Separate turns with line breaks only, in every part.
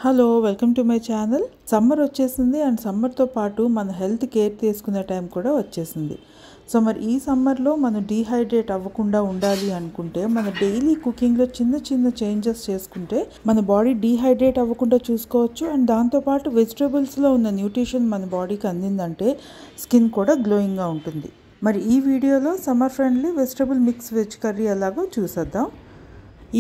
Hello welcome to my channel. Summer వచ్చేసింది and సమ్మర్తో పాటు మన హెల్త్ కేర్ తీసుకునే టైం కూడా వచ్చేసింది. సో మరి ఈ సమ్మర్లో మనం డీహైడ్రేట్ అవ్వకుండా ఉండాలి అనుకుంటే మన డైలీ కుకింగ్లో చిన్న చిన్న చేంజెస్ చేసుకుంటే మన బాడీ డీహైడ్రేట్ అవ్వకుండా చూసుకోవచ్చు. అండ్ దాంతోపాటు వెజిటేబుల్స్లో ఉన్న న్యూట్రిషన్ మన బాడీకి అందిందంటే స్కిన్ కూడా గ్లోయింగ్గా ఉంటుంది. మరి ఈ వీడియోలో summer friendly vegetable mix veg curry ఎలాగో చూసేద్దాం.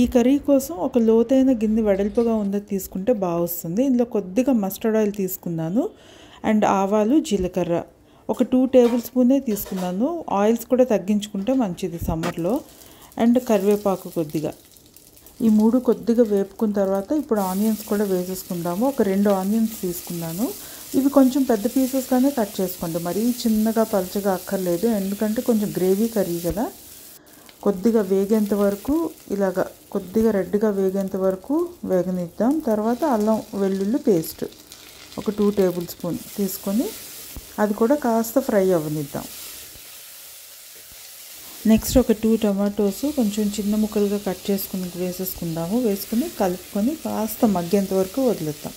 ఈ కర్రీ కోసం ఒక లోతైన గిన్నె వెడల్పుగా ఉన్నది తీసుకుంటే బాగా వస్తుంది. ఇందులో కొద్దిగా మస్టర్డ్ ఆయిల్ తీసుకున్నాను అండ్ ఆవాలు, జీలకర్ర ఒక 2 టేబుల్ స్పూనే తీసుకున్నాను. ఆయిల్స్ కూడా తగ్గించుకుంటే మంచిది సమ్మర్లో. అండ్ కరివేపాకు కొద్దిగా. ఈ 3 కొద్దిగా వేపుకున్న తర్వాత ఇప్పుడు ఆనియన్స్ కూడా వేసేసుకుందాము. ఒక 2 ఆనియన్స్ తీసుకున్నాను. ఇవి కొంచెం పెద్ద పీసెస్గానే కట్ చేసుకోండి, మరీ చిన్నగా పలచగా అక్కర్లేదు, ఎందుకంటే కొంచెం గ్రేవీ కర్రీ కదా. కొద్దిగా వేగేంత వరకు ఇలాగ కొద్దిగా రెడ్గా వేగేంత వరకు వేగనిద్దాం. తర్వాత అల్లం వెల్లుల్లి పేస్ట్ ఒక 2 టేబుల్ స్పూన్ తీసుకొని అది కూడా కాస్త ఫ్రై అవ్వనిద్దాం. నెక్స్ట్ ఒక 2 టమాటోస్ కొంచెం చిన్న ముక్కలుగా కట్ చేసుకుని వేసేసుకుందాము. వేసుకుని కలుపుకొని కాస్త మగ్గేంత వరకు వదిలేద్దాం.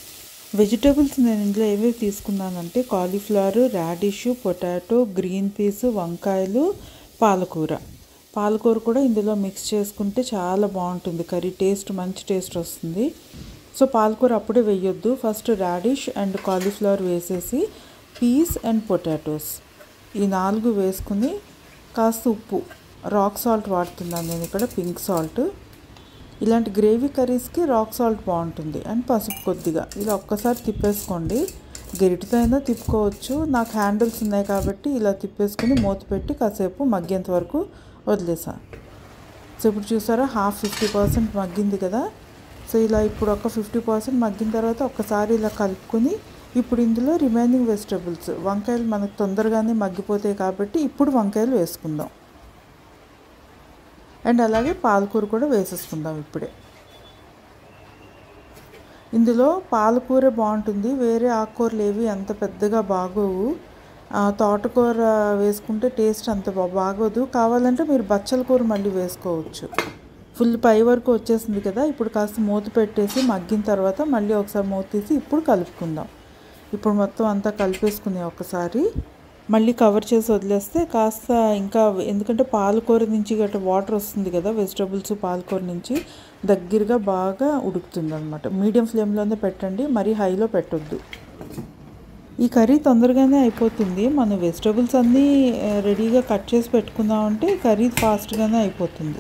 వెజిటేబుల్స్ నేను ఇందులో ఏవేవి తీసుకున్నానంటే cauliflower, radish, potato, green peas, వంకాయలు, పాలకూర కూడా ఇందులో మిక్స్ చేసుకుంటే చాలా బాగుంటుంది కర్రీ. మంచి టేస్ట్ వస్తుంది. సో పాలకూర అప్పుడే వేయొద్దు. ఫస్ట్ రాడిష్ అండ్ కాలీఫ్లవర్ వేసేసి పీస్ అండ్ పొటాటోస్ ఈ 4 వేసుకుని కాస్త ఉప్పు, రాక్ సాల్ట్ వాడుతున్నాను నేను ఇక్కడ, పింక్ సాల్ట్. ఇలాంటి గ్రేవీ కర్రీస్కి రాక్ సాల్ట్ బాగుంటుంది. అండ్ పసుపు కొద్దిగా ఇలా ఒక్కసారి తిప్పేసుకోండి. గరిటతో అయినా తిప్పుకోవచ్చు. నాకు హ్యాండిల్స్ ఉన్నాయి కాబట్టి ఇలా తిప్పేసుకుని మూత పెట్టి కాసేపు మగ్గేంత వరకు వదిలేసాను. సో ఇప్పుడు చూసారా 50% మగ్గింది కదా. సో ఇలా ఇప్పుడు ఒక 50% మగ్గిన తర్వాత ఒక్కసారి ఇలా కలుపుకొని ఇప్పుడు ఇందులో రిమైనింగ్ వెజిటేబుల్స్, వంకాయలు మనకు తొందరగానే మగ్గిపోతాయి కాబట్టి ఇప్పుడు వంకాయలు వేసుకుందాం. అండ్ అలాగే పాలకూర కూడా వేసేసుకుందాం ఇప్పుడే. ఇందులో పాలకూర బాగుంటుంది, వేరే ఆకుకూరలు ఏవి అంత పెద్దగా బాగోవు. తోటకూర వేసుకుంటే టేస్ట్ అంత బాగోదు. కావాలంటే మీరు బచ్చల కూర మళ్ళీ వేసుకోవచ్చు. ఫుల్ పై వరకు వచ్చేసింది కదా. ఇప్పుడు కాస్త మూత పెట్టేసి మగ్గిన తర్వాత మళ్ళీ ఒకసారి మూత తీసి ఇప్పుడు కలుపుకుందాం. ఇప్పుడు మొత్తం అంతా కలిపేసుకుని ఒకసారి మళ్ళీ కవర్ చేసి వదిలేస్తే కాస్త ఇంకా, ఎందుకంటే పాలకూర నుంచి గట్రా వాటర్ వస్తుంది కదా, వెజిటేబుల్స్ పాలకూర నుంచి దగ్గరగా బాగా ఉడుకుతుంది అనమాట. మీడియం ఫ్లేమ్లోనే పెట్టండి, మరీ హైలో పెట్టొద్దు. ఈ కర్రీ తొందరగానే అయిపోతుంది. మనం వెజిటేబుల్స్ అన్నీ రెడీగా కట్ చేసి పెట్టుకుందామంటే కర్రీ ఫాస్ట్గానే అయిపోతుంది.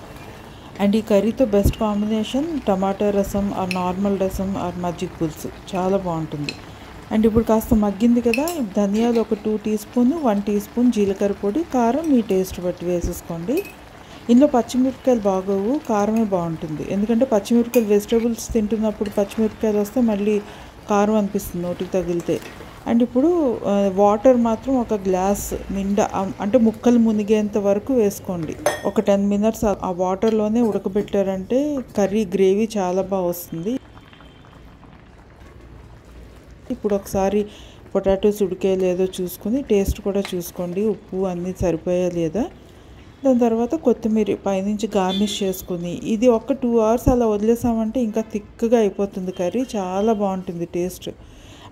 అండ్ ఈ కర్రీతో బెస్ట్ కాంబినేషన్ టమాటా రసం ఆర్ నార్మల్ రసం ఆర్ మజ్జిగ పులుసు, చాలా బాగుంటుంది. అండ్ ఇప్పుడు కాస్త మగ్గింది కదా. ధనియాలు ఒక 2 టీ స్పూన్, 1 టీ స్పూన్ జీలకర్ర పొడి, కారం మీ టేస్ట్ బట్టి వేసేసుకోండి. ఇందులో పచ్చిమిరపకాయలు బాగోవు, కారమే బాగుంటుంది. ఎందుకంటే పచ్చిమిరపకాయలు వెజిటేబుల్స్ తింటున్నప్పుడు పచ్చిమిరపకాయలు వస్తే మళ్ళీ కారం అనిపిస్తుంది నోటికి తగిలితే. అండ్ ఇప్పుడు వాటర్ మాత్రం ఒక గ్లాస్ నిండా, అంటే ముక్కలు మునిగేంత వరకు వేసుకోండి. ఒక 10 మినిట్స్ ఆ వాటర్లోనే ఉడకబెట్టారంటే కర్రీ గ్రేవీ చాలా బాగా వస్తుంది. ఇప్పుడు ఒకసారి పొటాటోస్ ఉడికే లేదో చూసుకుని టేస్ట్ కూడా చూసుకోండి, ఉప్పు అన్నీ సరిపోయా లేదా. దాని తర్వాత కొత్తిమీర పైనుంచి గార్నిష్ చేసుకుని ఇది ఒక 2 అవర్స్ అలా వదిలేసామంటే ఇంకా థిక్గా అయిపోతుంది కర్రీ, చాలా బాగుంటుంది టేస్ట్.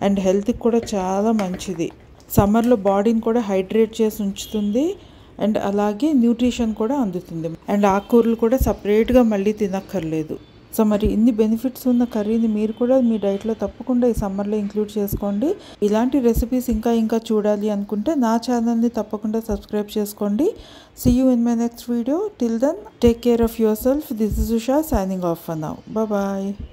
అండ్ హెల్త్కి కూడా చాలా మంచిది. సమ్మర్లో బాడీని కూడా హైడ్రేట్ చేసి ఉంచుతుంది. అండ్ అలాగే న్యూట్రిషన్ కూడా అందుతుంది. అండ్ ఆకుకూరలు కూడా సపరేట్గా మళ్ళీ తినక్కర్లేదు. సో మరి ఇన్ని బెనిఫిట్స్ ఉన్న కర్రీని మీరు కూడా మీ డైట్లో తప్పకుండా ఈ సమ్మర్లో ఇంక్లూడ్ చేసుకోండి. ఇలాంటి రెసిపీస్ ఇంకా చూడాలి అనుకుంటే నా ఛానల్ని తప్పకుండా సబ్స్క్రైబ్ చేసుకోండి. See you in my next video. Till then, take care of yourself. This is Usha signing off for now. Bye bye.